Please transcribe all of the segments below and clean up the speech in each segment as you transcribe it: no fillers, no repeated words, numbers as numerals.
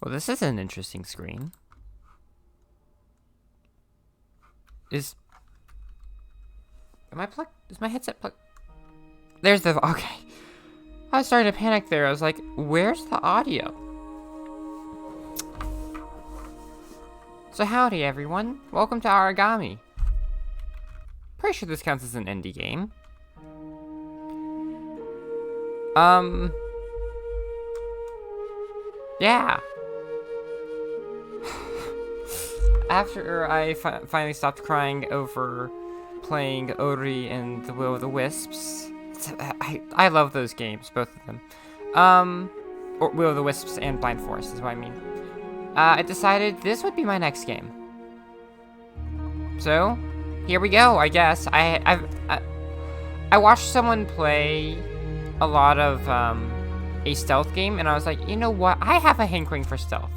Well, this is an interesting screen. Am I plugged? Is my headset plugged? There's the... Okay. I was starting to panic there. I was like, where's the audio? So howdy, everyone. Welcome to Aragami. Pretty sure this counts as an indie game. Yeah. After I finally stopped crying over playing Ori and the Will of the Wisps, I love those games, both of them. Or Will of the Wisps and Blind Forest is what I mean. I decided this would be my next game. So, here we go. I guess I watched someone play a lot of a stealth game, and I was like, you know what? I have a hankering for stealth.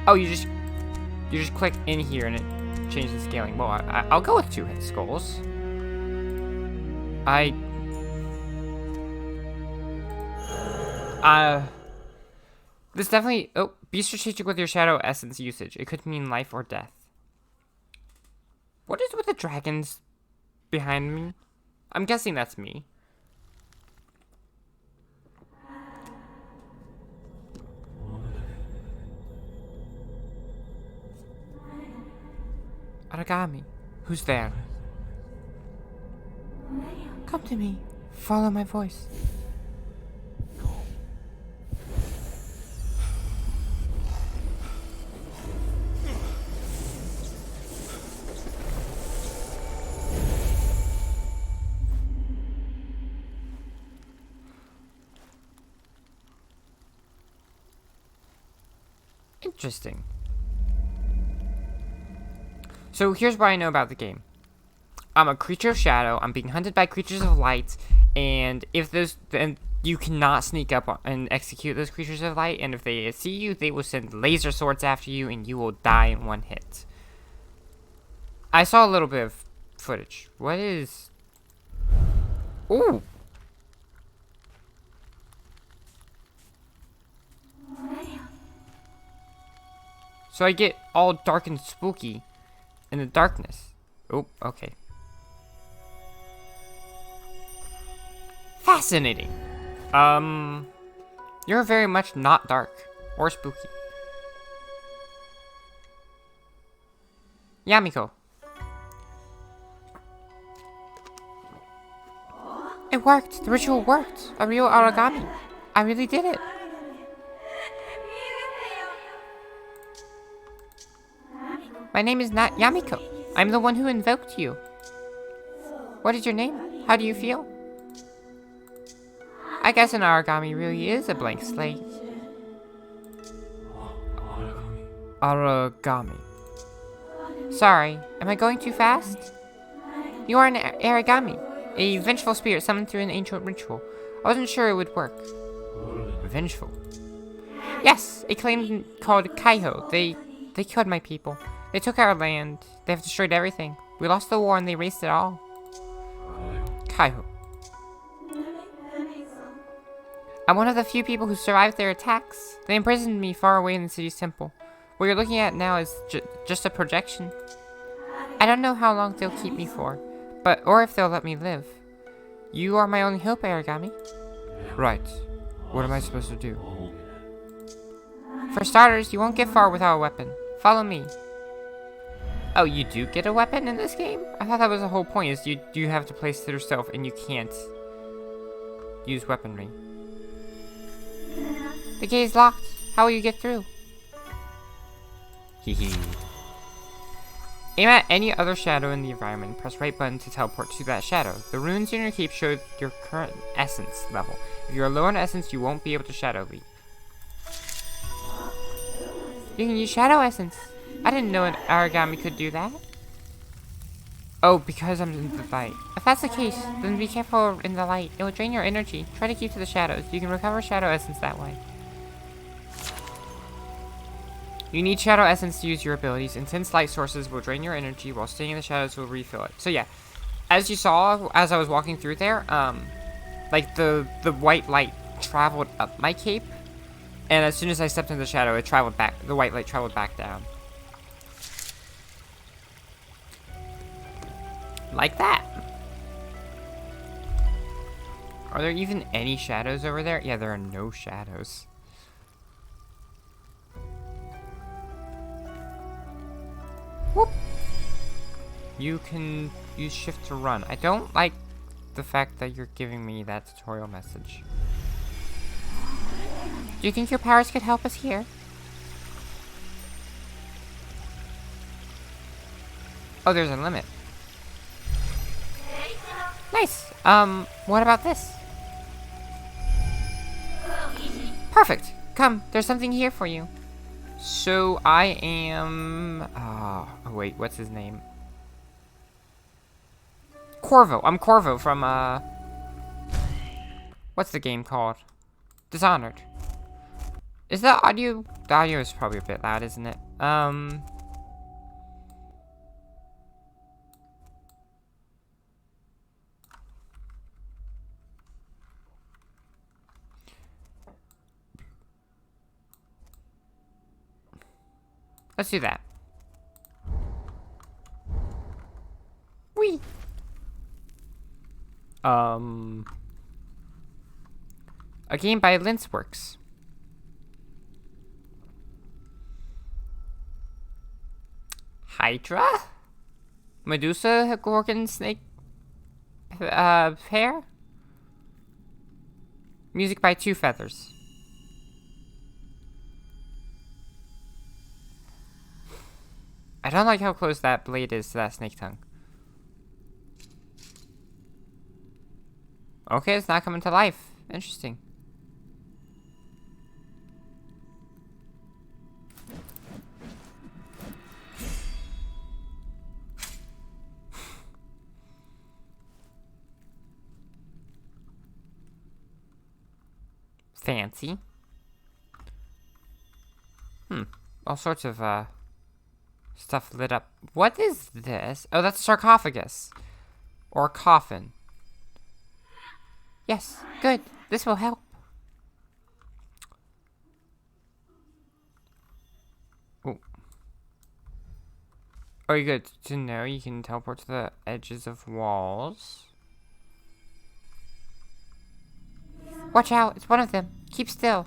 Oh, you just click in here and it changes the scaling. Well, I'll go with 2 hit skulls. This definitely... Oh, be strategic with your shadow essence usage. It could mean life or death. What is with the dragons behind me? I'm guessing that's me. Aragami, who's there? Come to me. Follow my voice. Interesting. So here's what I know about the game. I'm a creature of shadow. I'm being hunted by creatures of light, and if then you cannot sneak up and execute those creatures of light. And if they see you, they will send laser swords after you, and you will die in 1 hit. I saw a little bit of footage. What is? Ooh. So I get all dark and spooky in the darkness. Oh, okay. Fascinating. You're very much not dark or spooky. Yamiko. It worked. The ritual worked. A real Aragami. I really did it. My name is not Yamiko. I'm the one who invoked you. What is your name? How do you feel? I guess an Aragami really is a blank slate. Aragami. Sorry, am I going too fast? You are an Aragami, a vengeful spirit summoned through an ancient ritual. I wasn't sure it would work. Vengeful? Yes, a clan called Kyuryu. They killed my people. They took our land. They have destroyed everything. We lost the war and they erased it all. Kyuryu. I'm one of the few people who survived their attacks. They imprisoned me far away in the city's temple. What you're looking at now is just a projection. I don't know how long they'll keep me for, or if they'll let me live. You are my only hope, Aragami. Right. What am I supposed to do? For starters, you won't get far without a weapon. Follow me. Oh, you do get a weapon in this game? I thought that was the whole point, is you have to place it yourself and you can't use weaponry. The gate is locked. How will you get through? Hehe. Aim at any other shadow in the environment. Press right button to teleport to that shadow. The runes in your cape show your current essence level. If you're low on essence, you won't be able to shadow leap. You can use shadow essence. I didn't know an Aragami could do that. Oh, because I'm in the light. If that's the case, then be careful in the light. It will drain your energy. Try to keep to the shadows. You can recover shadow essence that way. You need shadow essence to use your abilities. Intense light sources will drain your energy, while staying in the shadows will refill it. So yeah, as you saw, as I was walking through there, like the white light traveled up my cape, and as soon as I stepped into the shadow, it traveled back. The white light traveled back down. Like that. Are there even any shadows over there? Yeah, there are no shadows. Whoop. You can use shift to run. I don't like the fact that you're giving me that tutorial message. Do you think your powers could help us here? Oh, there's a limit. Nice. What about this? Perfect. Come, there's something here for you. So I am... oh, wait, what's his name? Corvo. I'm Corvo from, what's the game called? Dishonored. Is the audio... the audio is probably a bit loud, isn't it? Let's do that. Whee! A game by Linceworks. Hydra? Medusa, Gorgon, Snake, Hair? Music by Two Feathers. I don't like how close that blade is to that snake tongue. Okay, it's not coming to life. Interesting. Fancy. All sorts of, stuff lit up. What is this? Oh, that's a sarcophagus. Or a coffin. Yes, good. This will help. Oh. Oh, you good to know you can teleport to the edges of walls. Watch out, it's one of them. Keep still.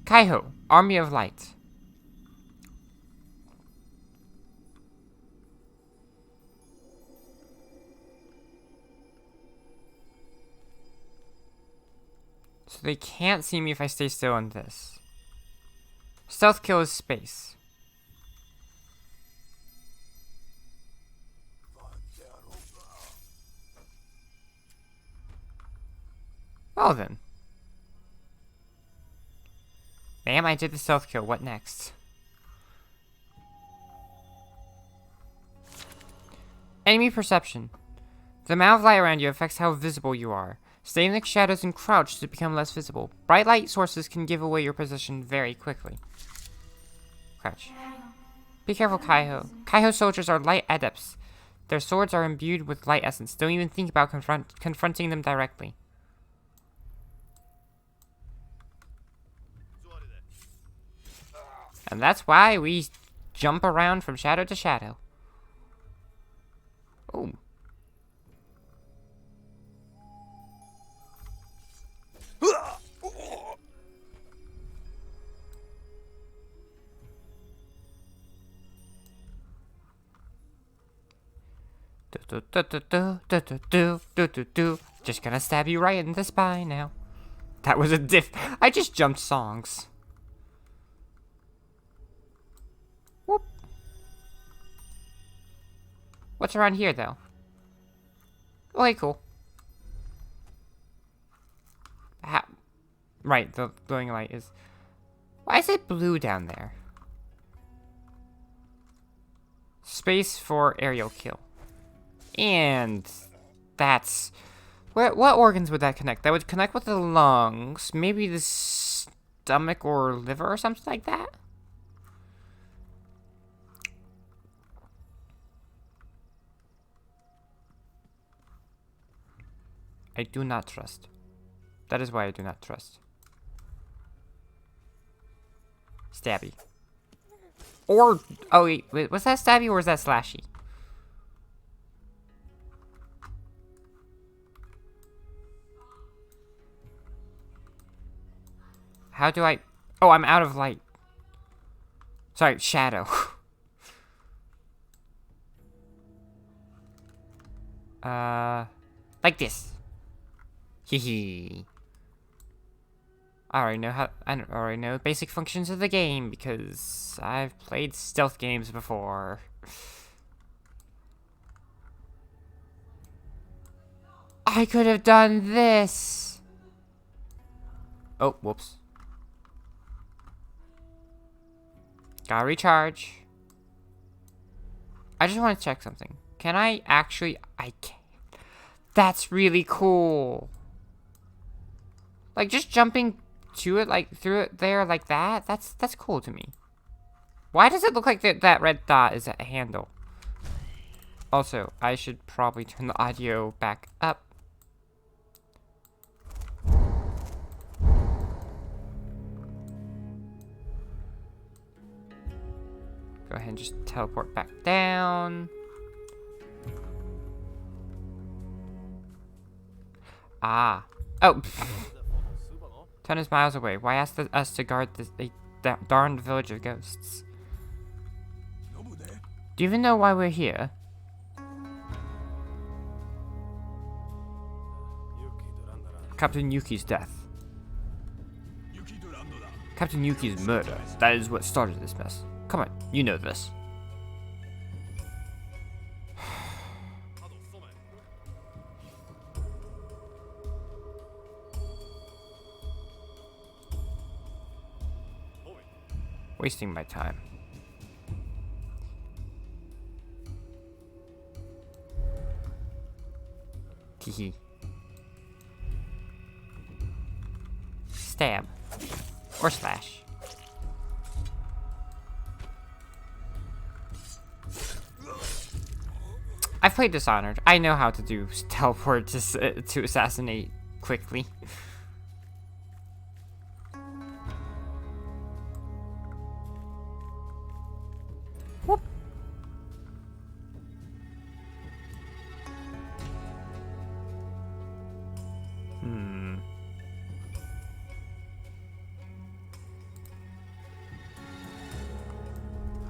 Kaiho, Army of Light. So they can't see me if I stay still in this. Stealth kill is space. Well then. Bam, I did the stealth kill. What next? Enemy perception. The amount of light around you affects how visible you are. Stay in the shadows and crouch to become less visible. Bright light sources can give away your position very quickly. Crouch. Be careful, Kaiho. Kaiho soldiers are light adepts. Their swords are imbued with light essence. Don't even think about confronting them directly. And that's why we jump around from shadow to shadow. Oh. Just gonna stab you right in the spine now. That was a diff. I just jumped songs. Whoop. What's around here, though? Okay, cool. Right, the glowing light is... Why is it blue down there? Space for aerial kill. And... that's... What organs would that connect? That would connect with the lungs. Maybe the stomach or liver or something like that? I do not trust. That is why I do not trust. Stabby. Or, oh wait, was that stabby or was that slashy? How do I, oh, I'm out of light. Sorry, shadow. Like this. Hehe. I already know basic functions of the game because I've played stealth games before. I could have done this. Oh, whoops. Gotta recharge. I just want to check something. Can I actually? I can't. That's really cool. Like just jumping to it, like through it there like that. That's cool to me. Why does it look like that red dot is a handle? Also, I should probably turn the audio back up. Go ahead and just teleport back down. Ah. Oh. 10 miles away. Why ask us to guard the darned village of ghosts? Do you even know why we're here? Captain Yuki's death. Captain Yuki's murder. That is what started this mess. Come on, you know this. Wasting my time. Teehee. Stab. Or slash. I've played Dishonored. I know how to do teleport to assassinate quickly. Whoop.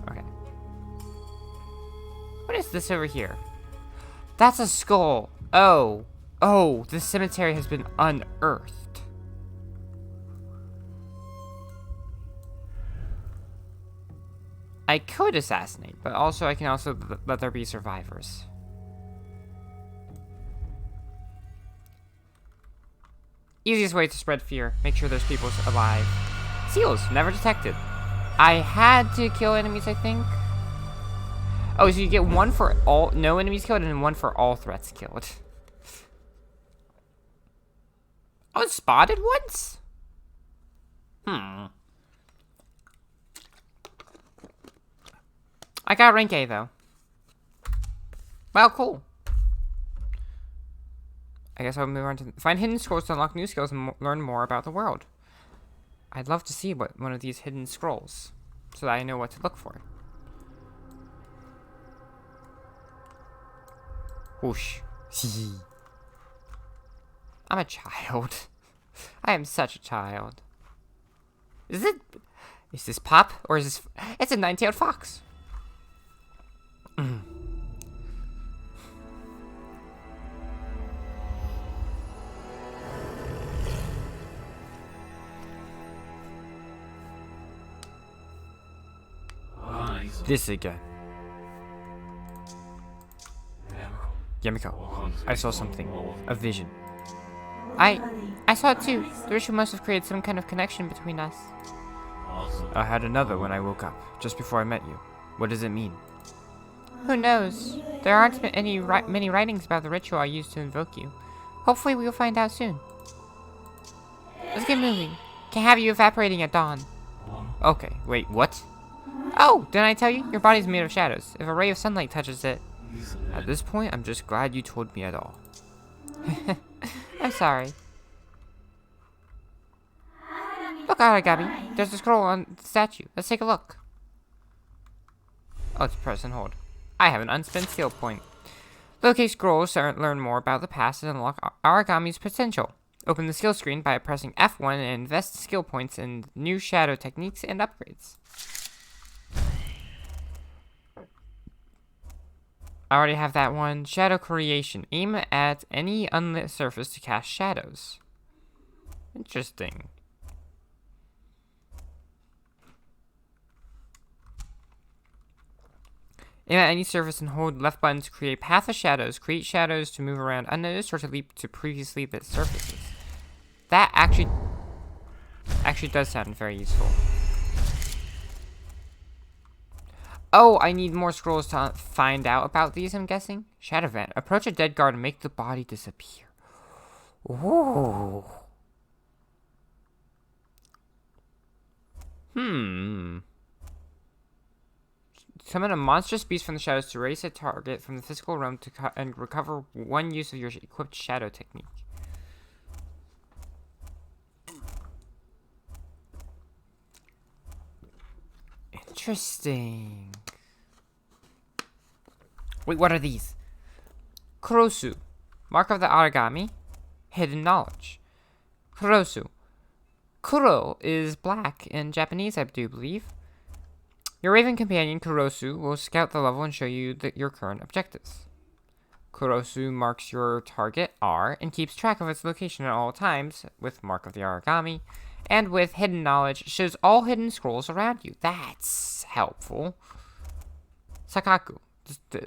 Okay. What is this over here? That's a skull. Oh. Oh, this cemetery has been unearthed. I could assassinate, but also I can also let there be survivors. Easiest way to spread fear. Make sure there's people alive. Seals, never detected. I had to kill enemies, I think. Oh, so you get one for all, no enemies killed, and one for all threats killed. I was spotted once? I got rank A, though. Well, cool. I guess I'll move on to find hidden scrolls to unlock new skills and learn more about the world. I'd love to see what one of these hidden scrolls, so that I know what to look for. Whoosh. I'm a child. I am such a child. Is this Pop? Or is this... It's a nine-tailed fox. This again. Yamiko, I saw something. A vision. I saw it too. The ritual must have created some kind of connection between us. I had another when I woke up, just before I met you. What does it mean? Who knows? There aren't many writings about the ritual I used to invoke you. Hopefully we'll find out soon. Let's get moving. Can't have you evaporating at dawn. Okay, wait, what? Oh, didn't I tell you? Your body's made of shadows. If a ray of sunlight touches it... At this point, I'm just glad you told me at all. I'm sorry. Look, Aragami. There's a scroll on the statue. Let's take a look. Oh, it's press and hold. I have an unspent skill point. Locate scrolls to learn more about the past and unlock Aragami's potential. Open the skill screen by pressing F1 and invest skill points in new shadow techniques and upgrades. I already have that one. Shadow creation. Aim at any unlit surface to cast shadows. Interesting. Aim at any surface and hold left button to create path of shadows. Create shadows to move around unnoticed or to leap to previously lit surfaces. That actually does sound very useful. Oh, I need more scrolls to find out about these, I'm guessing. Shadow Vent. Approach a dead guard and make the body disappear. Ooh. Summon a monstrous beast from the shadows to raise a target from the physical realm and recover one use of your equipped shadow technique. Interesting. Wait, what are these? Kurosu. Mark of the Aragami. Hidden knowledge. Kurosu. Kuro is black in Japanese, I do believe. Your raven companion, Kurosu, will scout the level and show you your current objectives. Kurosu marks your target, R, and keeps track of its location at all times, with Mark of the Aragami, and with Hidden Knowledge, shows all hidden scrolls around you. That's helpful. Sakaku,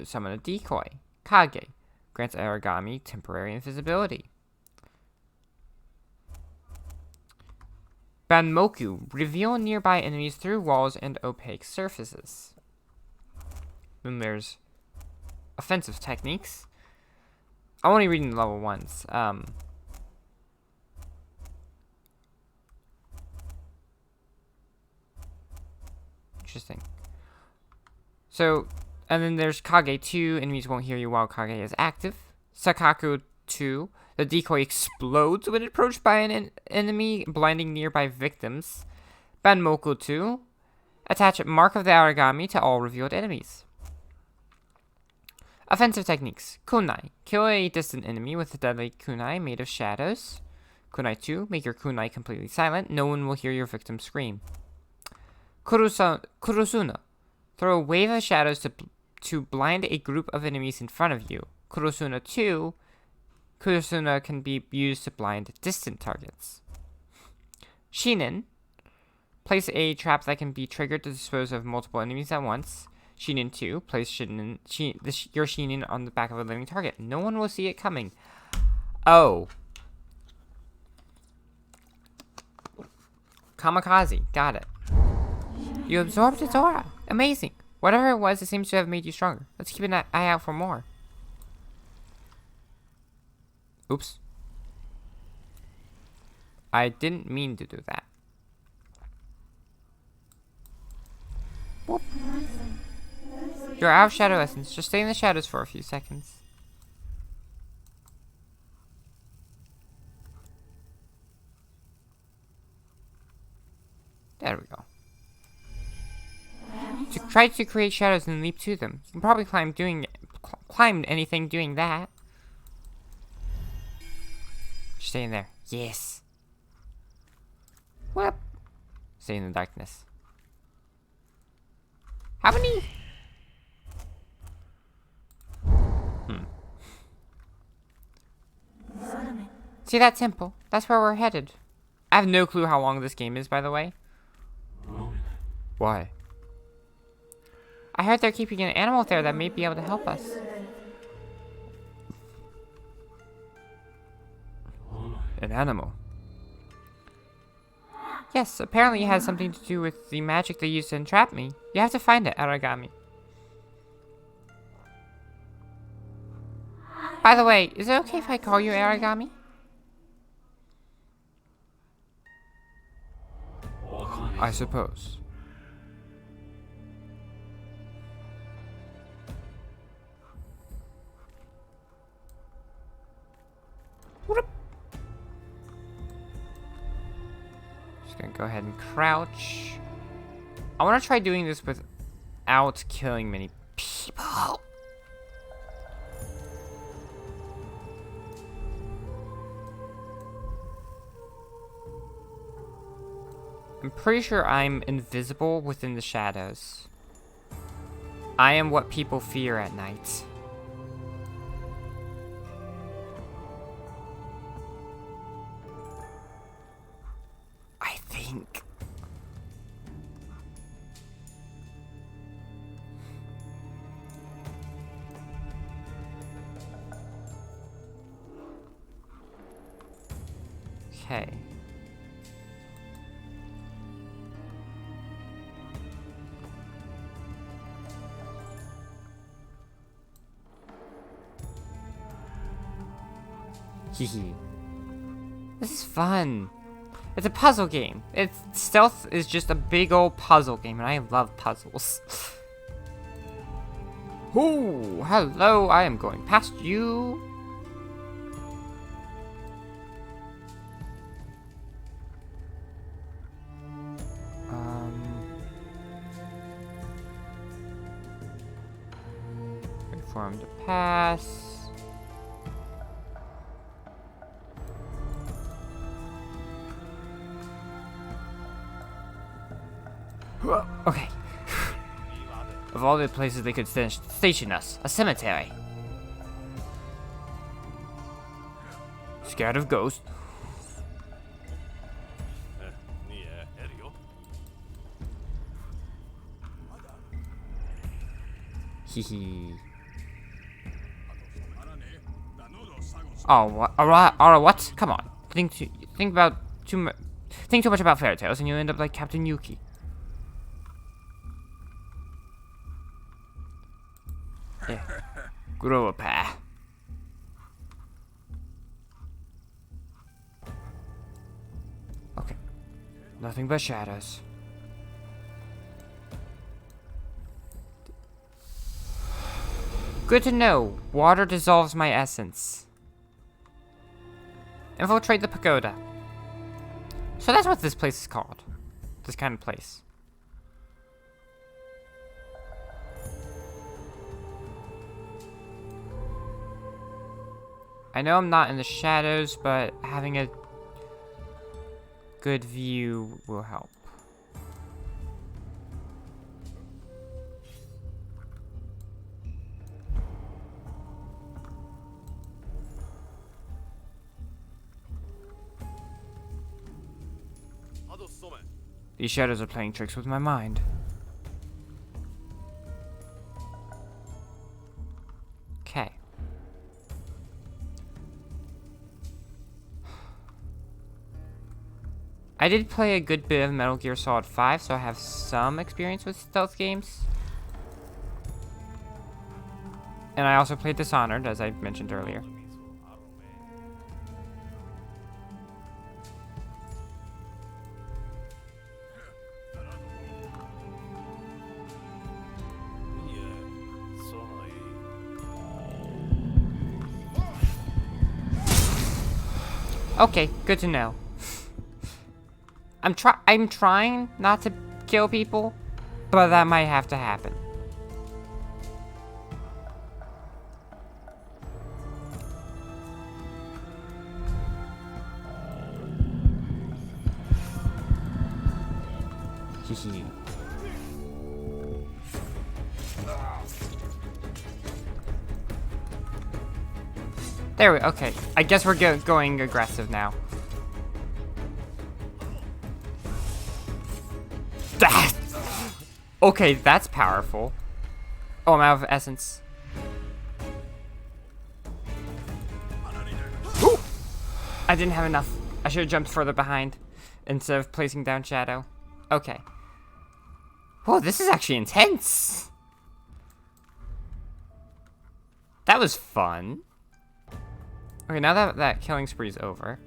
summon a decoy. Kage, grants Aragami temporary invisibility. Banmoku, reveal nearby enemies through walls and opaque surfaces. Then there's offensive techniques. I'm only reading the level ones. Interesting. So, and then there's Kage 2, enemies won't hear you while Kage is active. Sakaku 2, the decoy explodes when approached by an enemy, blinding nearby victims. Banmoku 2, attach Mark of the Aragami to all revealed enemies. Offensive techniques. Kunai, kill a distant enemy with a deadly kunai made of shadows. Kunai 2, make your kunai completely silent, no one will hear your victim scream. Kurosuna, throw a wave of shadows to blind a group of enemies in front of you. Kurosuna 2, Kurosuna can be used to blind distant targets. Shinin, place a trap that can be triggered to dispose of multiple enemies at once. Shinin 2, place your Shinin on the back of a living target. No one will see it coming. Oh. Kamikaze, got it. You absorbed its aura. Amazing. Whatever it was, it seems to have made you stronger. Let's keep an eye out for more. Oops. I didn't mean to do that. Whoop. You're out of shadow essence. Just stay in the shadows for a few seconds. There we go. Try to create shadows and leap to them. You can probably climb anything doing that. Just stay in there. Yes. Whoop. Stay in the darkness. How many? See that temple? That's where we're headed. I have no clue how long this game is, by the way. Why? I heard they're keeping an animal there that may be able to help us. An animal? Yes, apparently it has something to do with the magic they used to entrap me. You have to find it, Aragami. By the way, is it okay if I call you Aragami? I suppose. Go ahead and crouch. I want to try doing this without killing many people. I'm pretty sure I'm invisible within the shadows. I am what people fear at night. I think. Okay. Hehe. This is fun. It's a puzzle game. Stealth is just a big old puzzle game, and I love puzzles. Oh, hello. I am going past you. Wait for him to pass. Okay. Of all the places they could station us, a cemetery. Scared of ghosts? Hehe. Oh, what? Alright, what? Come on. Think too much about fairy tales, and you end up like Captain Yuki. Yeah. Grow a pair. Okay. Nothing but shadows. Good to know. Water dissolves my essence. Infiltrate the pagoda. So that's what this place is called. This kind of place. I know I'm not in the shadows, but having a good view will help. These shadows are playing tricks with my mind. Okay. I did play a good bit of Metal Gear Solid 5, so I have some experience with stealth games. And I also played Dishonored, as I mentioned earlier. Okay, good to know. I'm trying not to kill people, but that might have to happen. Hehe. There we okay. I guess we're going aggressive now. Okay, that's powerful. Oh, I'm out of essence. Ooh! I didn't have enough. I should have jumped further behind instead of placing down shadow. Okay. Whoa, this is actually intense. That was fun. Okay, now that killing spree's over.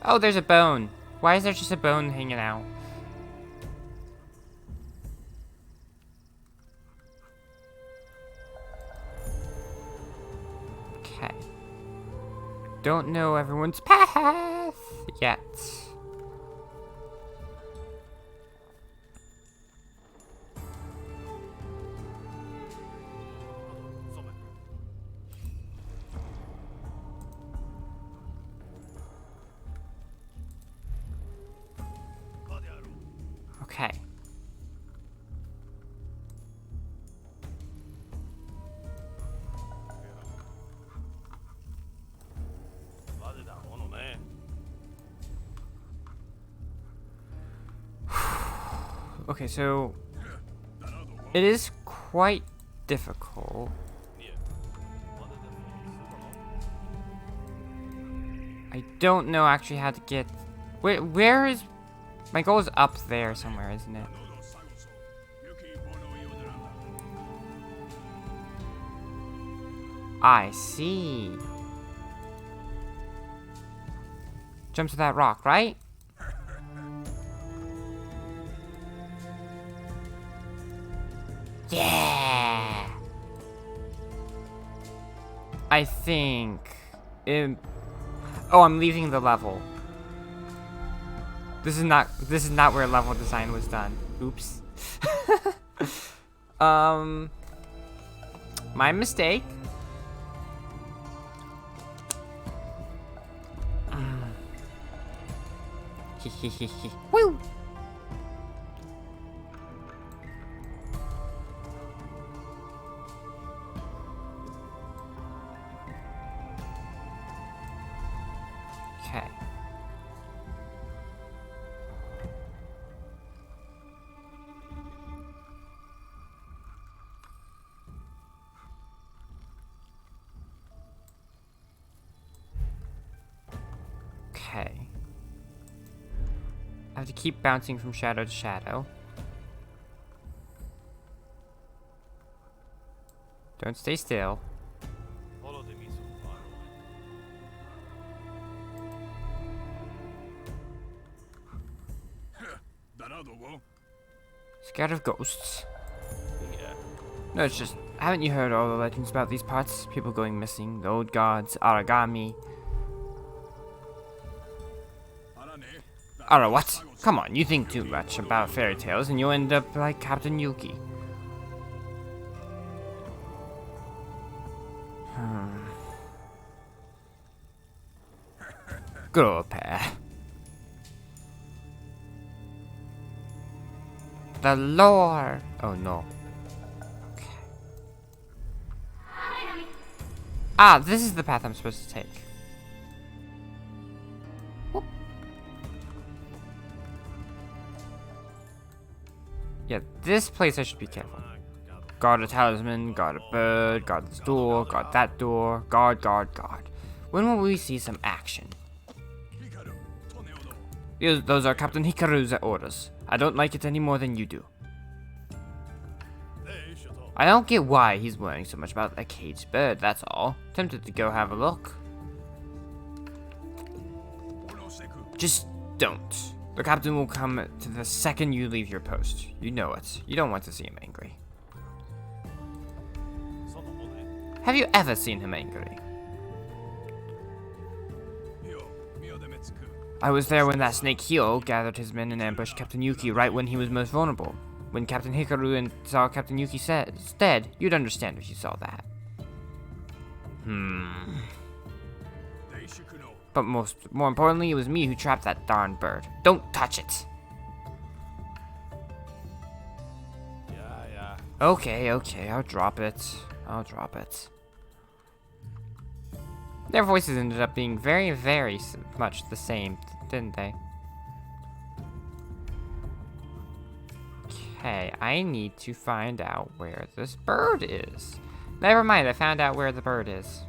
Oh, there's a bone. Why is there just a bone hanging out? don't know everyone's path yet. Okay. Okay, so it is quite difficult. I don't know actually how to get... Where is... My goal is up there somewhere, isn't it? I see. Jump to that rock, right? Yeah! I think... Oh, I'm leaving the level. This is not where level design was done. Oops. My mistake. Woo! Okay. Okay. I have to keep bouncing from shadow to shadow. Don't stay still. Scared of ghosts? No, it's just, haven't you heard all the legends about these parts? People going missing, the old gods, Aragami. Ara, what? Come on, you think too much about fairy tales and you'll end up like Captain Yuki. Good old pair. The lore! Oh no. Okay. Ah, this is the path I'm supposed to take. Whoop. Yeah, this place I should be careful. Guard a talisman, guard a bird, guard this door, guard that door, guard. When will we see some action? Those are Captain Hikaru's orders. I don't like it any more than you do. I don't get why he's worrying so much about a caged bird, that's all. Tempted to go have a look. Just don't. The captain will come to the second you leave your post. You know it. You don't want to see him angry. Have you ever seen him angry? I was there when that snake Hyo gathered his men and ambushed Captain Yuki right when he was most vulnerable. When Captain Hikaru saw Captain Yuki dead, you'd understand if you saw that. But more importantly, it was me who trapped that darn bird. Don't touch it! Okay, I'll drop it. Their voices ended up being very, very much the same, didn't they? Okay, I need to find out where this bird is. Never mind, I found out where the bird is.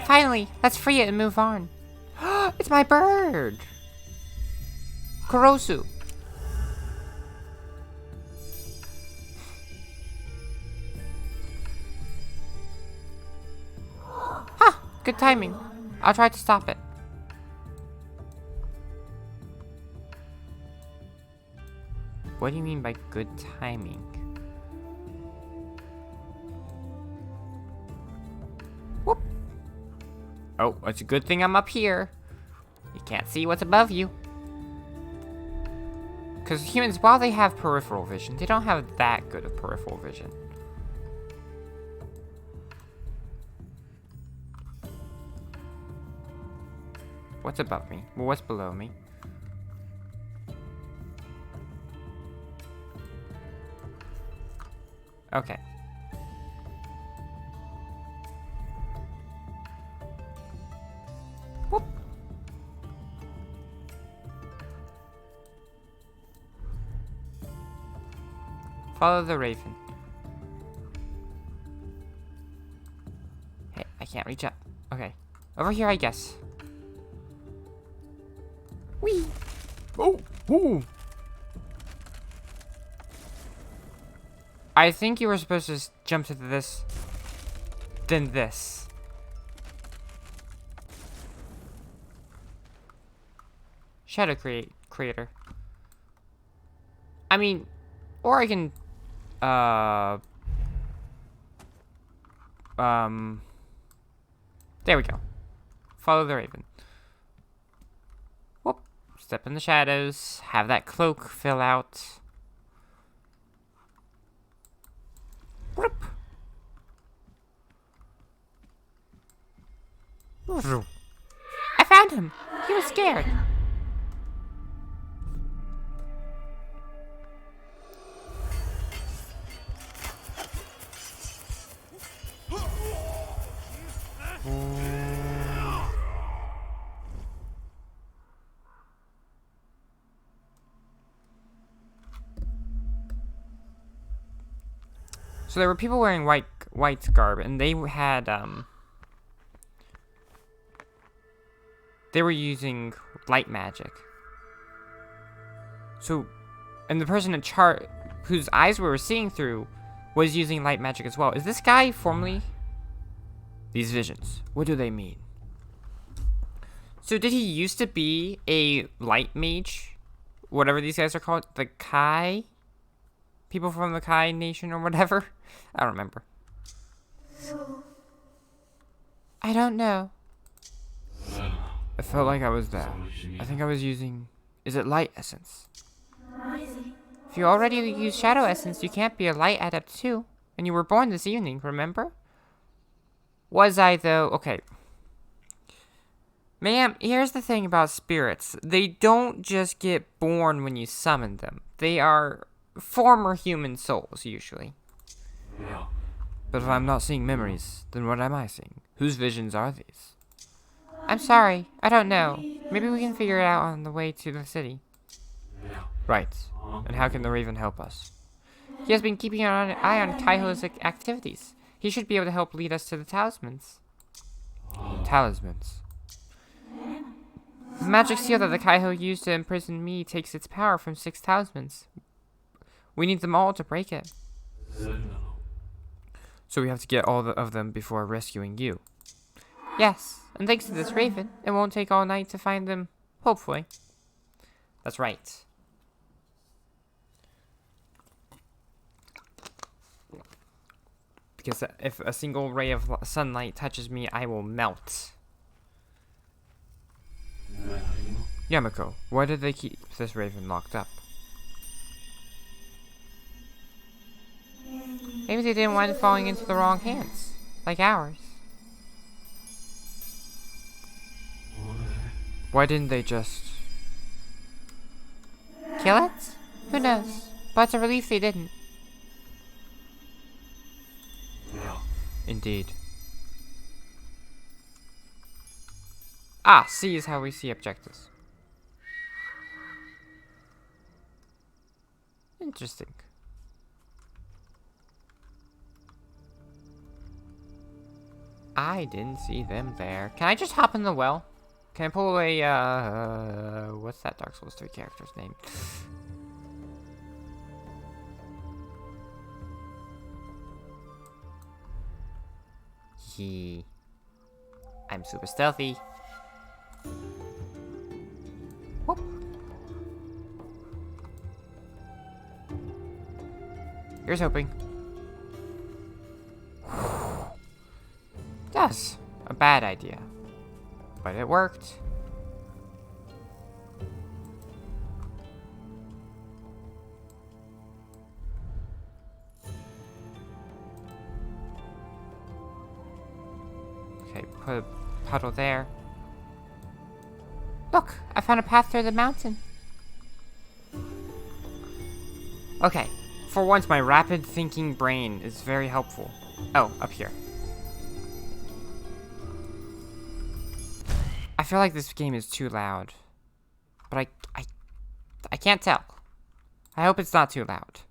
Finally, let's free it and move on. It's my bird! Kurosu. Good timing. I'll try to stop it. What do you mean by good timing? Whoop. Oh, it's a good thing I'm up here. You can't see what's above you. Because humans, while they have peripheral vision, they don't have that good of peripheral vision. What's above me? Well, what's below me? Okay. Whoop. Follow the raven. Hey, I can't reach up. Okay. Over here, I guess. Whee! Oh! Ooh! I think you were supposed to jump to this, then this. Shadow creator. I mean, or I can, there we go. Follow the raven. Whoop. Step in the shadows. Have that cloak fill out. Whoop. I found him. He was scared. So there were people wearing white garb, and they had they were using light magic. So, and the person in charge, whose eyes we were seeing through, was using light magic as well. Is this guy formerly? These visions, what do they mean? So did he used to be a light mage? Whatever these guys are called, the Kai? People from the Kai Nation or whatever? I don't remember. I don't know. I felt like I was there. I think I was using... Is it light essence? If you already use shadow essence, you can't be a light adept too. And you were born this evening, remember? Was I though? Okay. Ma'am, here's the thing about spirits. They don't just get born when you summon them. They are former human souls, usually. Yeah. But if I'm not seeing memories, then what am I seeing? Whose visions are these? I'm sorry, I don't know. Maybe we can figure it out on the way to the city. Yeah. Right. And how can the Raven help us? He has been keeping an eye on Kaiho's activities. He should be able to help lead us to the talismans. Talismans. The magic seal that the Kaiho used to imprison me takes its power from 6 talismans. We need them all to break it. So we have to get all of them before rescuing you. Yes, and thanks to this raven, it won't take all night to find them, hopefully. That's right. Because if a single ray of sunlight touches me, I will melt. Yamiko, why did they keep this raven locked up? Maybe they didn't want it falling into the wrong hands, like ours. Why didn't they just... kill it? Who knows? But it's a relief they didn't. Indeed. Ah, C is how we see objectives. Interesting. I didn't see them there. Can I just hop in the well? Can I pull a, what's that Dark Souls 3 character's name? I'm super stealthy. Whoop. Here's hoping. That's a bad idea. But it worked. Okay, put a puddle there. Look, I found a path through the mountain. Okay, for once my rapid thinking brain is very helpful. Oh, up here. I feel like this game is too loud. But I can't tell. I hope it's not too loud.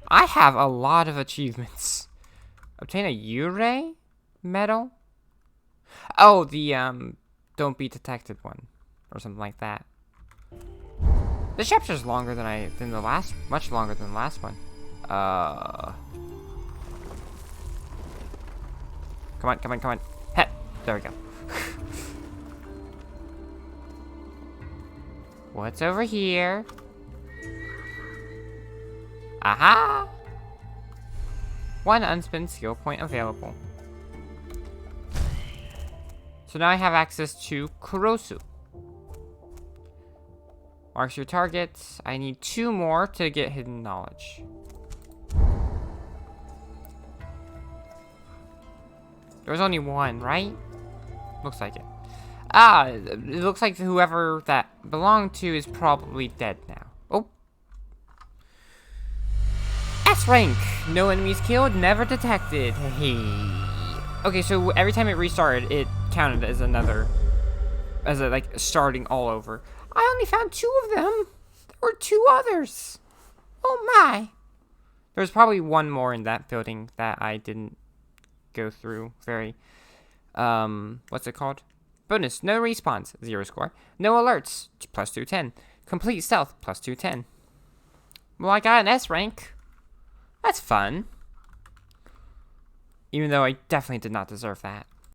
I have a lot of achievements. Obtain a Yurei medal? Oh, the don't be detected one. Or something like that. This chapter's longer than the last, much longer than the last one. Come on. Heh, there we go. What's over here? Aha! One unspent skill point available. So now I have access to Kurosu. Marks your targets. I need 2 more to get hidden knowledge. There was only 1, right? Looks like it. Ah, it looks like whoever that belonged to is probably dead now. Oh. S rank. No enemies killed, never detected. Okay, so every time it restarted, it counted as like starting all over. I only found 2 of them. There were 2 others. Oh my. There's probably 1 more in that building that I didn't go through very, what's it called? Bonus, no respawns, 0 score. No alerts, plus 210. Complete stealth, plus 210. Well, I got an S rank. That's fun. Even though I definitely did not deserve that.